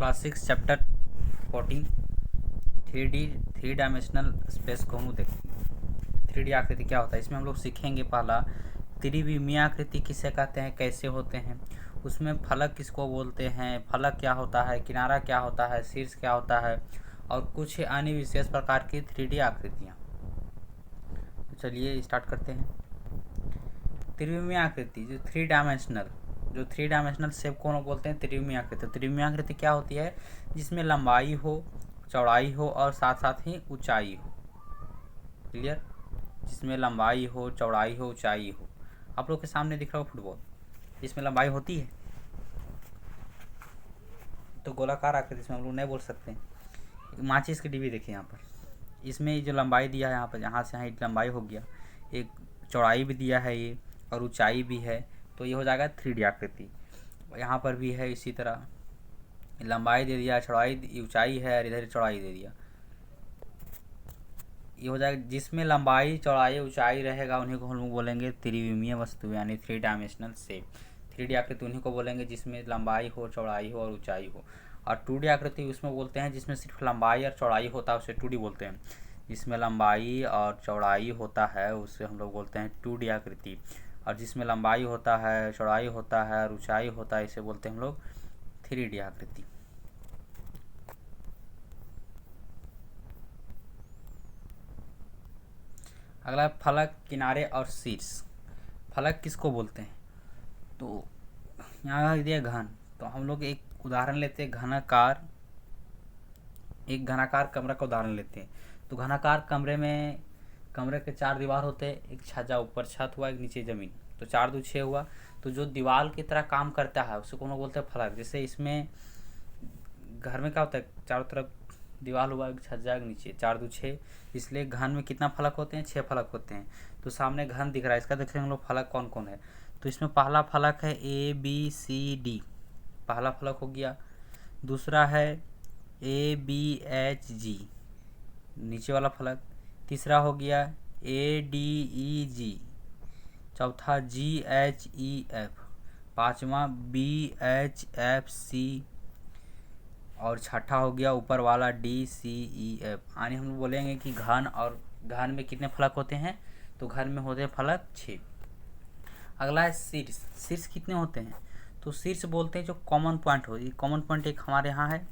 Class 6 chapter 14 three dimensional space को हम देखेंगे। 3D आकृति क्या होता है, इसमें हम लोग सीखेंगे। पहला, त्रिविमीय आकृति किसे कहते हैं, कैसे होते हैं, उसमें फलक किसको बोलते हैं, फलक क्या होता है, किनारा क्या होता है, शीर्ष क्या होता है, और कुछ अन्य विशेष प्रकार की 3D आकृतियाँ। तो चलिए स्टार्ट करते हैं। त्रिविमीय आकृति जो थ्री डायमेंशनल शेप को हम बोलते हैं त्रिविमीय आकृति। त्रिविमीय आकृति क्या होती है, जिसमें लंबाई हो, चौड़ाई हो और साथ साथ ही ऊंचाई हो। क्लियर, जिसमें लंबाई हो, चौड़ाई हो, ऊंचाई हो। आप लोग के सामने दिख रहा हो फुटबॉल, इसमें लंबाई होती है तो गोलाकार आकृति इसमें हम लोग नहीं बोल सकते। माचिस की डिब्बी देखिए यहाँ पर, इसमें जो लंबाई दिया है यहाँ पर, यहाँ से यहाँ लंबाई हो गया, एक चौड़ाई भी दिया है ये और ऊंचाई भी है, तो ये हो जाएगा 3D आकृति। यहाँ पर भी है इसी तरह, लंबाई दे दिया, चौड़ाई ऊंचाई है और इधर चौड़ाई दे दिया, ये हो जाएगा। जिसमें लंबाई चौड़ाई ऊंचाई रहेगा उन्हीं को हम लोग बोलेंगे त्रिविमीय वस्तु, यानी 3 डायमेंशनल शेप। 3D आकृति उन्हीं को बोलेंगे जिसमें लंबाई हो, चौड़ाई हो और ऊंचाई हो। और 2D आकृति उसमें बोलते हैं जिसमें सिर्फ लंबाई और चौड़ाई होता है, उसे 2D बोलते हैं। जिसमें लंबाई और चौड़ाई होता है उसे हम लोग बोलते हैं 2D आकृति। और जिसमें लंबाई होता है, चौड़ाई होता है और ऊंचाई होता है, इसे बोलते हैं हम लोग 3D आकृति। अगला फलक, किनारे और शीर्ष। फलक किसको बोलते हैं, तो यहाँ दिया घन, तो हम लोग एक उदाहरण लेते हैं, घनाकार, एक घनाकार कमरा का उदाहरण लेते हैं। तो घनाकार कमरे में, कमरे के 4 दीवार होते हैं, एक छज्जा, ऊपर छत हुआ, एक नीचे ज़मीन, तो 4 2 6 हुआ। तो जो दीवार की तरह काम करता है उसे कौन बोलते हैं, फलक। जैसे इसमें घर में क्या होता है, चारों तरफ दीवार हुआ, एक छज्जा, एक नीचे, 4 2 6, इसलिए घन में कितना फलक होते हैं, 6 फलक होते हैं। तो सामने घन दिख रहा है, इसका देखेंगे हम लोग फलक कौन कौन है। तो इसमें पहला फलक है ABCD, पहला फलक हो गया। दूसरा है ABHG, नीचे वाला फलक। तीसरा हो गया ADEG, चौथा GHEF, पांचवा BHFC, और छठा हो गया ऊपर वाला DCEF। यानी हम बोलेंगे कि घन, और घन में कितने फलक होते हैं, तो घन में होते हैं फलक 6। अगला है शीर्ष। शीर्ष कितने होते हैं, तो शीर्ष बोलते हैं जो कॉमन पॉइंट हो। ये कॉमन पॉइंट एक हमारे यहाँ है,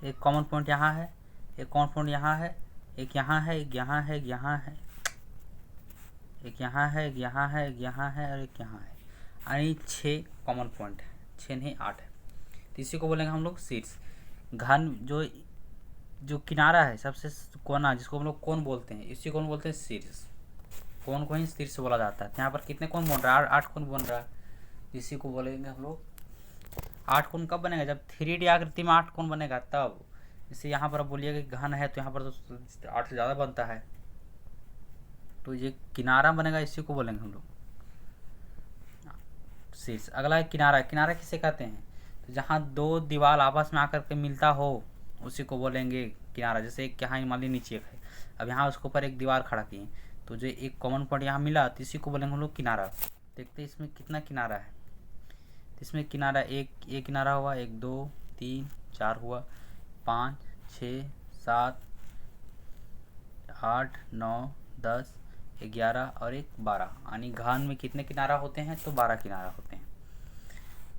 एक कॉमन पॉइंट यहाँ है, एक कॉमन पॉइंट यहाँ है, एक यहाँ है, एक यहाँ है, एक यहाँ है, एक यहाँ है, एक यहाँ है, एक यहाँ है और एक यहाँ है। यानी 6 कॉमन पॉइंट है, 6 नहीं 8 है। तो इसी को बोलेंगे हम लोग शीर्ष। घन जो किनारा है, सबसे कोना, जिसको हम लोग कोन बोलते हैं, इसी को हम बोलते हैं शीर्ष। कोन को ही शीर्ष बोला जाता है। यहाँ पर कितने कोन बन रहा है, 8 कोन बन रहा है, इसी को बोलेंगे हम लोग। 8 कोन कब बनेगा, जब 3D आकृति में 8 कोन बनेगा तब। जैसे यहाँ पर बोलिएगा कि घन है तो यहाँ पर तो 8 से ज़्यादा बनता है, तो ये किनारा बनेगा, इसी को बोलेंगे हम लोग शीर्ष। अगला है किनारा। किनारा किसे कहते हैं, तो जहाँ 2 दीवार आपस में आकर के मिलता हो उसी को बोलेंगे किनारा। जैसे एक यहाँ मान लीजिए नीचे एक है, अब यहाँ उसके ऊपर एक दीवार खड़ा किए, तो जो एक कॉमन पॉइंट यहाँ मिला, तो इसी को बोलेंगे हम लोग किनारा। देखते हैं इसमें कितना किनारा है। तो इसमें किनारा एक किनारा हुआ, 1 2 3 4 हुआ, 5 6 7 8 9 10 11 और एक 12। यानी घन में कितने किनारा होते हैं, तो 12 किनारा होते हैं।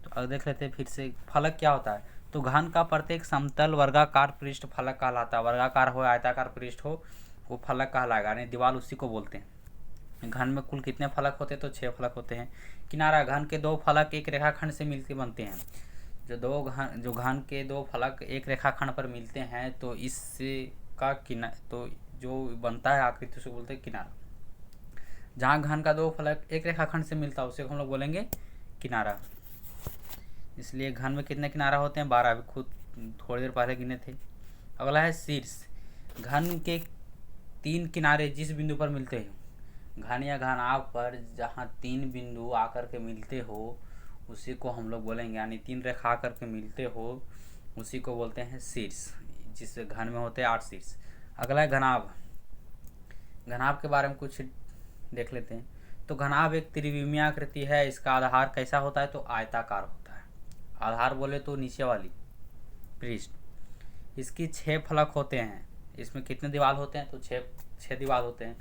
तो अब देख लेते हैं फिर से फलक क्या होता है। तो घन का प्रत्येक समतल वर्गाकार पृष्ठ फलक कहलाता है। वर्गाकार हो, आयताकार पृष्ठ हो, वो फलक कहलाएगा, यानी दीवार उसी को बोलते हैं। घन में कुल कितने फलक होते हैं, तो 6 फलक होते हैं। किनारा, घन के 2 फलक एक रेखाखंड से मिलकर बनते हैं। जो घन के 2 फलक एक रेखाखंड पर मिलते हैं, तो इसका तो जो बनता है आकृति उसे बोलते हैं किनारा। जहाँ घन का 2 फलक एक रेखाखंड से मिलता है उसे हम लोग बोलेंगे किनारा। इसलिए घन में कितने किनारा होते हैं, 12, अभी खुद थोड़ी देर पहले गिने थे। अगला है शीर्ष। घन के 3 किनारे जिस बिंदु पर मिलते हैं, घन या घनाभ पर जहाँ 3 बिंदु आकर के मिलते हो उसी को हम लोग बोलेंगे, यानी 3 रेखा आकर के मिलते हो उसी को बोलते हैं शीर्ष। जिस घन में होते हैं 8 शीर्ष। अगला है घनाभ। घनाभ के बारे में कुछ देख लेते हैं। तो घनाभ एक त्रिविमीय आकृति है। इसका आधार कैसा होता है? तो आयताकार होता है। आधार बोले तो नीचे वाली पृष्ठ। इसकी 6 फलक होते हैं। इसमें कितने दीवार होते हैं? तो 6 दीवार होते हैं।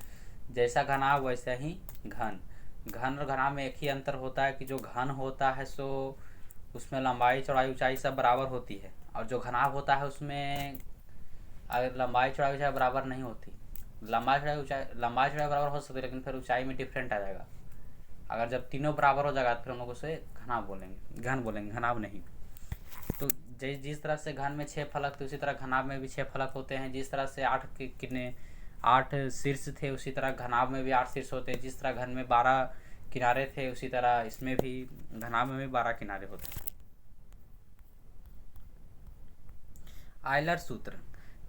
जैसा घनाभ वैसा ही घन। घन और घनाभ में एक ही अंतर होता है कि जो घन होता है सो उसमें लंबाई चौड़ाई ऊंचाई सब बराबर होती है, और जो घनाभ होता है उसमें अगर लंबाई चौड़ाई ऊंचाई बराबर नहीं होती। लंबाई चौड़ाई बराबर हो सकती है, लेकिन फिर ऊंचाई में डिफरेंट आ जाएगा। अगर जब तीनों बराबर हो जाएगा तो फिर हम लोग उसे घनाभ बोलेंगे, घन बोलेंगे, घनाभ नहीं। तो जिस तरह से घन में 6 फलक थे उसी तरह घनाभ में भी 6 फलक होते हैं। जिस तरह से 8 शीर्ष थे उसी तरह घनाभ में भी 8 शीर्ष होते हैं। जिस तरह घन में 12 किनारे थे उसी तरह इसमें भी घनाभ में भी 12 किनारे होते हैं। आयलर सूत्र।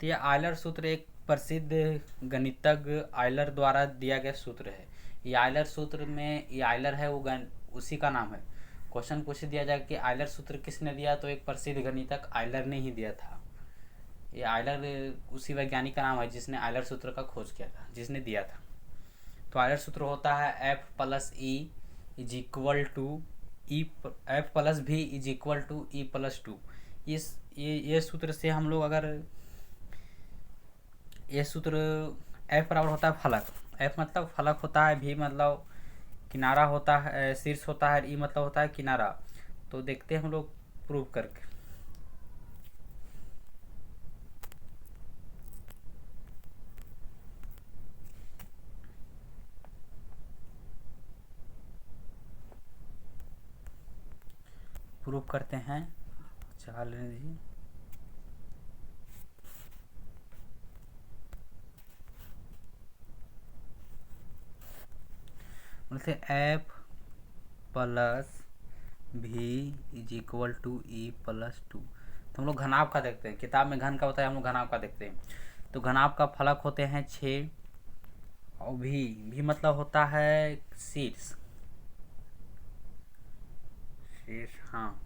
तो यह आयलर सूत्र एक प्रसिद्ध गणितज्ञ आयलर द्वारा दिया गया सूत्र है। ये आयलर सूत्र में ये आयलर है वो उसी का नाम है। क्वेश्चन पूछ दिया जाए कि आयलर सूत्र किसने दिया, तो एक प्रसिद्ध गणितज्ञ आयलर ने ही दिया था। ये आयलर उसी वैज्ञानिक का नाम है जिसने आयलर सूत्र का खोज किया था, जिसने दिया था। तो आयलर सूत्र होता है F + E is equal to F + V is equal to E + 2। ये सूत्र से हम लोग अगर ये सूत्र F बराबर होता है फलक। F मतलब फलक होता है, V मतलब किनारा होता है, शीर्ष होता है, E मतलब होता है किनारा। तो देखते हैं हम लोग प्रूव करके। प्रूव करते हैं, चला लेने दीजिए। बोलते F + V is equal to E + 2। तो हम लोग घनाभ का देखते हैं। किताब में घन का होता है, हम लोग घनाभ का देखते हैं। तो घनाभ का फलक होते हैं 6, और भी मतलब होता है शीर्ष। हाँ,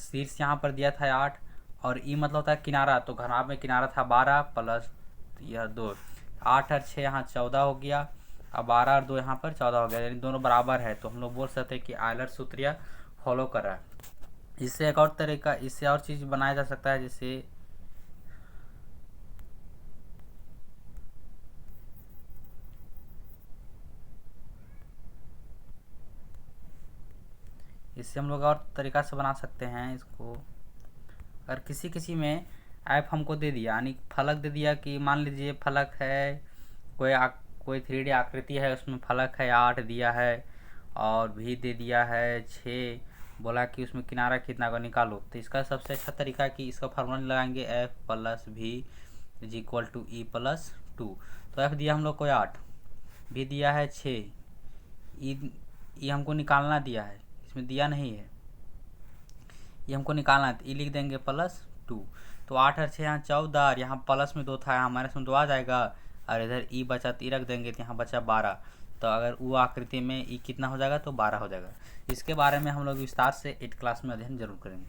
शीर्ष यहाँ पर दिया था 8, और ई मतलब होता है किनारा। तो घनाभ में किनारा था 12 प्लस यह 2, 8 और 6 यहाँ 14 हो गया, अब 12 और 2 यहाँ पर 14 हो गया, यानी दोनों बराबर है। तो हम लोग बोल सकते हैं कि आयलर सूत्र यह फॉलो कर रहा है। इससे एक और तरीका, इससे और चीज़ बनाया जा सकता है, जैसे इससे हम लोग और तरीका से बना सकते हैं इसको। अगर किसी में ऐप हमको दे दिया, यानी फलक दे दिया कि मान लीजिए फलक है कोई 3D आकृति है, उसमें फलक है 8 दिया है, और भी दे दिया है 6, बोला कि उसमें किनारा कितना का निकालो। तो इसका सबसे अच्छा तरीका कि इसका फार्मूला लगाएंगे F + V is equal to E + 2। तो F दिया हम लोग को 8, भी दिया है 6, ई हमको निकालना दिया है, इसमें दिया नहीं है, ये हमको निकालना है। ई लिख देंगे +2। तो 8 और 6 यहाँ 14, और यहाँ प्लस में 2 था, यहाँ माइनस में 2 आ जाएगा, और इधर ई बचा तो ई रख देंगे, तो यहाँ बचा 12। तो अगर वो आकृति में ई कितना हो जाएगा? तो 12 हो जाएगा। इसके बारे में हम लोग विस्तार से 8 क्लास में अध्ययन जरूर करेंगे।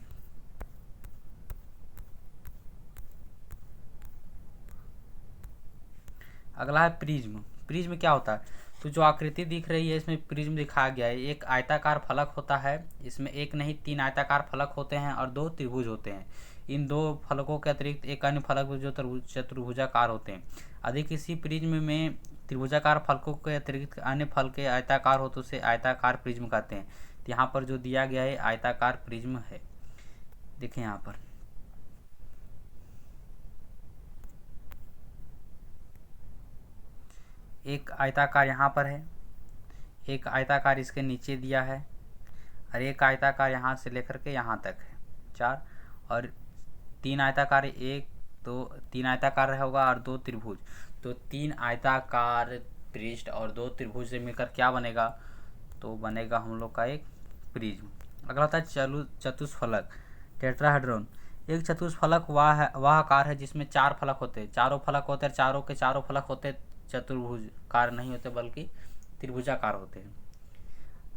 अगला है प्रिज्म। प्रिज्म क्या होता है? तो जो आकृति दिख रही है इसमें प्रिज्म दिखाया गया है। एक आयताकार फलक होता है, इसमें एक नहीं 3 आयताकार फलक होते हैं और 2 त्रिभुज होते हैं। इन 2 फलकों के अतिरिक्त एक अन्य फलक जो चतुर्भुजाकार होते हैं। अधिक किसी प्रिज्म में त्रिभुजाकार फलकों के अतिरिक्त अन्य फल के आयताकार हो तो उसे आयताकार प्रिज्म कहते हैं। तो यहाँ पर जो दिया गया है आयताकार प्रिज्म है, देखें यहाँ पर एक आयताकार यहाँ पर है, एक आयताकार इसके नीचे दिया है, और एक आयताकार यहाँ से लेकर के यहाँ तक है 4, और 3 आयताकार, 1 2 3 आयताकार होगा और 2 त्रिभुज। तो 3 आयताकार पृष्ठ और 2 त्रिभुज से मिलकर क्या बनेगा? तो बनेगा हम लोग का एक प्रिज्म। अगला होता है चतुष्फलक, टेट्राहेड्रॉन। एक चतुष्फलक वह आकार है जिसमें 4 फलक होते हैं। चारों फलक होते हैं, चारों के चारों फलक होते हैं चतुर्भुजकार नहीं होते बल्कि त्रिभुजाकार होते हैं।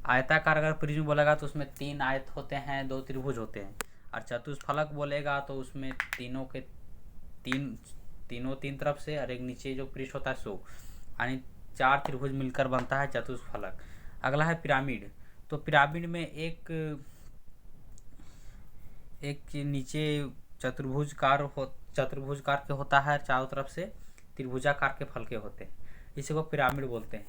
आयताकार अगर प्रिज्म बोलेगा तो उसमें 3 आयत होते हैं, 2 त्रिभुज होते हैं। और चतुष्फलक बोलेगा तो उसमें तीनों 3 तरफ से, और एक नीचे जो पृष्ठ होता है सो, यानी 4 त्रिभुज मिलकर बनता है चतुष्फलक। अगला है पिरामिड। तो पिरामिड में एक नीचे चतुर्भुजकार के होता है, चारों तरफ से त्रिभुजाकार के फलके होते हैं, इसी को पिरामिड बोलते हैं।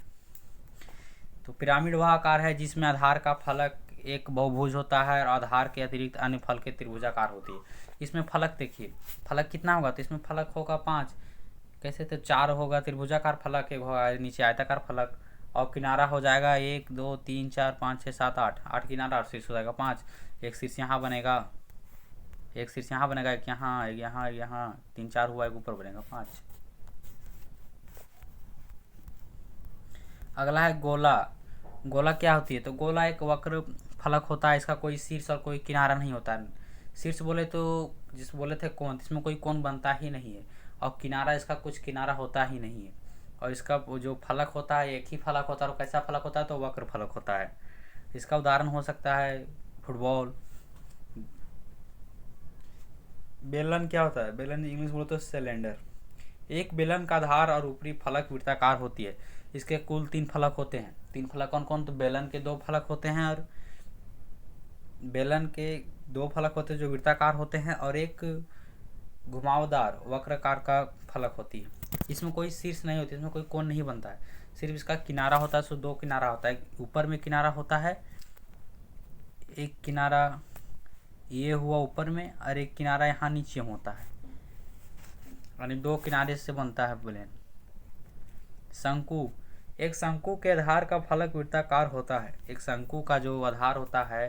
तो पिरामिड वह आकार है जिसमें आधार का फलक एक बहुभुज होता है और आधार के अतिरिक्त अन्य फलके त्रिभुजाकार होती है। इसमें फलक देखिए, फलक कितना होगा, तो इसमें फलक होगा 5। कैसे, तो 4 होगा त्रिभुजाकार फलक, एक होगा नीचे आयताकार फलक, और किनारा हो जाएगा 1 2 3 4 5 6 7 8, 8 किनारा और शीर्ष हो जाएगा 5। एक शीर्ष यहाँ बनेगा, एक शीर्ष यहाँ बनेगा, एक यहाँ, एक यहाँ, यहाँ, 3 4 हुआ, एक ऊपर बनेगा 5। अगला है गोला। गोला क्या होती है, तो गोला एक वक्र फलक होता है, इसका कोई शीर्ष और कोई किनारा नहीं होता है। शीर्ष बोले तो जिस बोले थे कोण, इसमें कोई कोण बनता ही नहीं है, और किनारा इसका कुछ किनारा होता ही नहीं है, और इसका जो फलक होता है एक ही फलक होता है। और कैसा फलक होता है, तो वक्र फलक होता है। इसका उदाहरण हो सकता है फुटबॉल। बेलन क्या होता है, बेलन इंग्लिश बोले तो सिलेंडर। एक बेलन का आधार और ऊपरी फलक वृत्ताकार होती है। इसके कुल 3 फलक होते हैं। 3 फलक कौन कौन, तो बेलन के 2 फलक होते हैं, और बेलन के 2 फलक होते हैं जो वृत्ताकार होते हैं, और एक घुमावदार वक्राकार का फलक होती है। इसमें कोई शीर्ष नहीं होती, इसमें कोई कोण नहीं बनता है, सिर्फ इसका किनारा होता है। सो 2 किनारा होता है, ऊपर में किनारा होता है, एक किनारा ये हुआ ऊपर में, और एक किनारा यहाँ नीचे होता है, यानी 2 किनारे से बनता है प्लेन। शंकु। एक शंकु के आधार का फलक वृत्ताकार होता है। एक शंकु का जो आधार होता है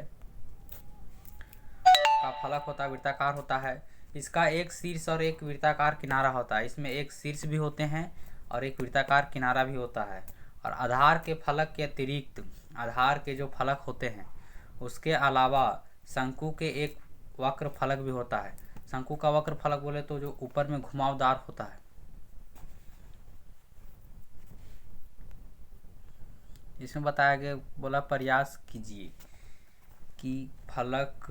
का फलक होता है वृत्ताकार होता है। इसका एक शीर्ष और एक वृत्ताकार किनारा होता है। इसमें एक शीर्ष भी होते हैं और एक वृत्ताकार किनारा भी होता है। और आधार के फलक के अतिरिक्त आधार के जो फलक होते हैं उसके अलावा शंकु के एक वक्र फलक भी होता है। शंकु का वक्र फलक बोले तो जो ऊपर में घुमावदार होता है। इसमें बताया गया, बोला प्रयास कीजिए कि फलक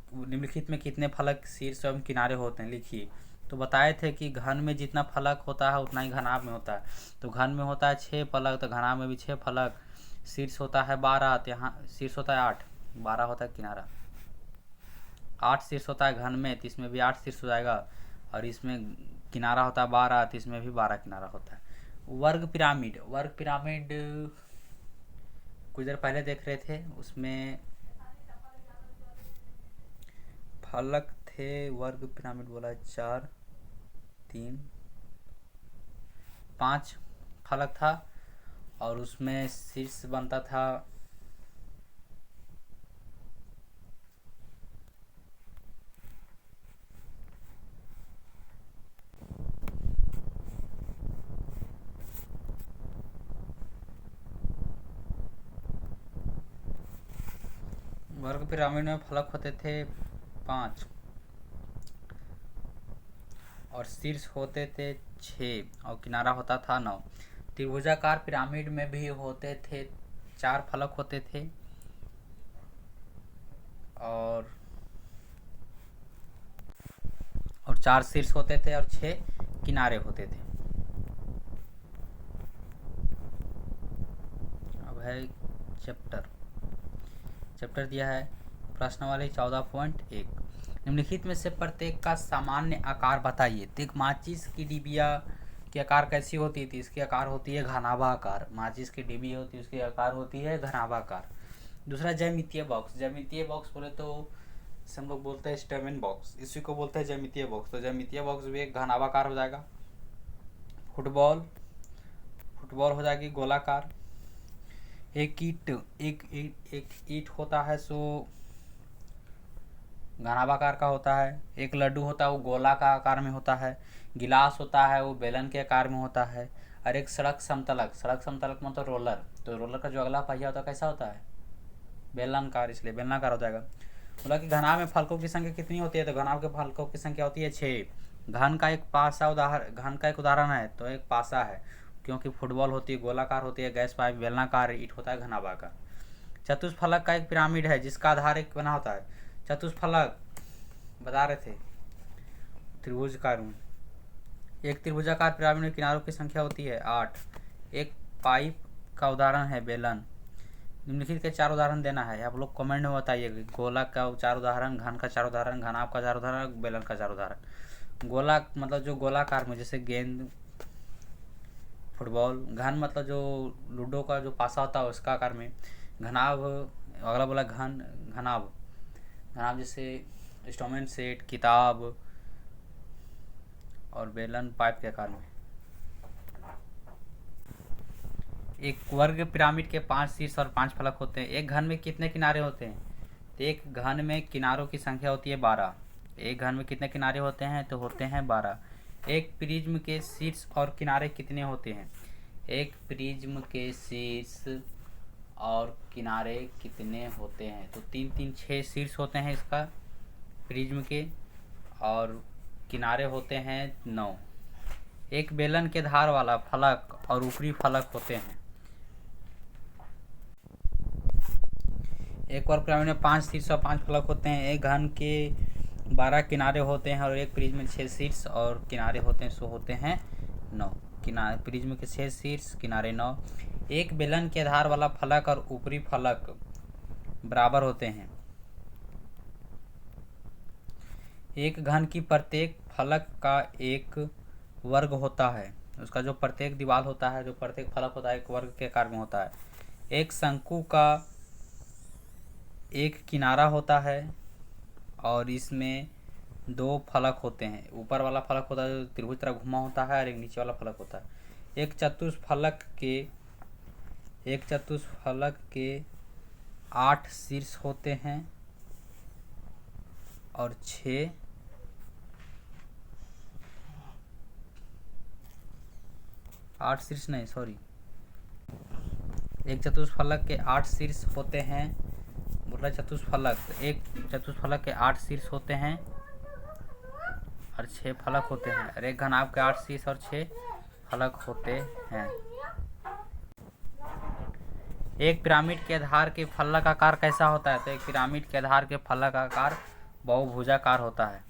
निम्नलिखित में कितने फलक शीर्ष एवं किनारे होते हैं, लिखिए। तो बताए थे कि घन में जितना फलक होता है उतना ही घनाभ में होता है। तो घन में होता है 6 फलक, तो घनाभ में भी 6 फलक। शीर्ष होता है 12, तो यहाँ शीर्ष होता है 8, 12 होता है किनारा। 8 शीर्ष होता है घन में, तो इसमें भी 8 शीर्ष हो जाएगा, और इसमें किनारा होता है 12, तो इसमें भी 12 किनारा होता है। वर्ग पिरामिड। वर्ग पिरामिड कुछ देर पहले देख रहे थे, उसमें फलक थे, वर्ग पिरामिड बोला 4 3 5 फलक था, और उसमें शीर्ष बनता था वर्ग पिरामिड में फलक होते थे 5 और शीर्ष होते थे 6 और किनारा होता था 9। त्रिभुजाकार पिरामिड में भी होते थे 4 फलक होते थे और 4 शीर्ष होते थे और 6 किनारे होते थे। अब है चैप्टर दिया है प्रश्नावली 14.1। निम्नलिखित में से प्रत्येक का सामान्य आकार बताइए। तो एक माचिस की डिबिया की आकार कैसी होती थी, इसकी आकार होती है घनाभा आकार। माचिस की डिबी होती है उसकी आकार होती है घनाभा आकार। दूसरा ज्यामितीय बॉक्स। ज्यामितीय बॉक्स बोले तो हम लोग बोलते हैं स्टेमन बॉक्स, इसी को बोलते हैं ज्यामितीय बॉक्स। तो ज्यामितीय बॉक्स भी एक घनाभाकार हो जाएगा। फुटबॉल हो जाएगी गोलाकार। एक ईंट होता है सो घनाभाकार का होता है। एक लड्डू होता है वो गोला का आकार में होता है। गिलास होता है वो बेलन के आकार में होता है। और एक सड़क समतलक मतलब रोलर। तो रोलर का जो अगला पहिया होता है कैसा होता है, बेलनाकार, इसलिए बेलनाकार हो जाएगा। बोला कि घनाभ में फलकों की संख्या कितनी होती है, तो घनाभ के फलकों की संख्या होती है 6। घन का एक उदाहरण है तो एक पासा है, क्योंकि फुटबॉल होती है गोलाकार होती है, गैस पाइप बेलनाकार, ईंट होता है घनाभाकार। चतुष्फलक का एक पिरामिड है जिसका आधार एक बना होता है। चतुष्फलक बता रहे थे त्रिभुजकार में। एक त्रिभुजाकार पिरामिड में किनारों की संख्या होती है 8। एक पाइप का उदाहरण है बेलन। निम्नलिखित के 4 उदाहरण देना है। आप लोग कमेंट में बताइए। गोला का 4 उदाहरण, घन का 4 उदाहरण, घनाभ का 4 उदाहरण, बेलन का 4 उदाहरण। गोला मतलब जो गोलाकार में, जैसे गेंद, फुटबॉल। घन मतलब जो लूडो का जो पासा होता है उसका आकार में। घनाभ, अगला बोला घन, घनाभ घनाभ जैसे इंस्ट्रूमेंट सेट, किताब। और बेलन पाइप के आकार में। एक वर्ग पिरामिड के 5 शीर्ष और 5 फलक होते हैं। एक घन में कितने किनारे होते हैं? तो एक घन में किनारों की संख्या होती है 12। एक घन में कितने किनारे होते हैं? तो होते हैं 12। एक प्रिज्म के शीर्ष और किनारे कितने होते हैं? एक प्रिज्म के शीर्ष और किनारे कितने होते हैं? तो 3 3 6 शीर्ष होते हैं इसका प्रिज्म के, और किनारे होते हैं 9। एक बेलन के धार वाला फलक और ऊपरी फलक होते हैं। एक वर्ग पिरामिड में 5 शीर्ष और 5 फलक होते हैं। एक घन के 12 किनारे होते हैं और एक प्रिज्म में 6 शीर्ष और किनारे होते हैं, सो होते हैं 9 किनारे। प्रिज्म के 6 शीर्ष, किनारे 9। एक बेलन के आधार वाला फलक और ऊपरी फलक बराबर होते हैं। एक घन की प्रत्येक फलक का एक वर्ग होता है। उसका जो प्रत्येक दीवार होता है, जो प्रत्येक फलक होता है, एक वर्ग के आकार में होता है। एक शंकु का एक किनारा होता है और इसमें 2 फलक होते हैं। ऊपर वाला फलक होता है जो त्रिभुज तरह घुमा होता है, और एक नीचे वाला फलक होता है। एक चतुष्फलक के 8 शीर्ष होते हैं और 6 8 शीर्ष नहीं, सॉरी। एक चतुष्फलक के 8 शीर्ष होते हैं। बोला चतुष्फलक, एक चतुष्फलक के 8 शीर्ष होते हैं और 6 फलक होते हैं। और एक घनाभ के 8 शीर्ष और 6 फलक होते हैं। एक पिरामिड के आधार के फलक आकार कैसा होता है? तो एक पिरामिड के आधार के फलक आकार बहुभुजाकार होता है।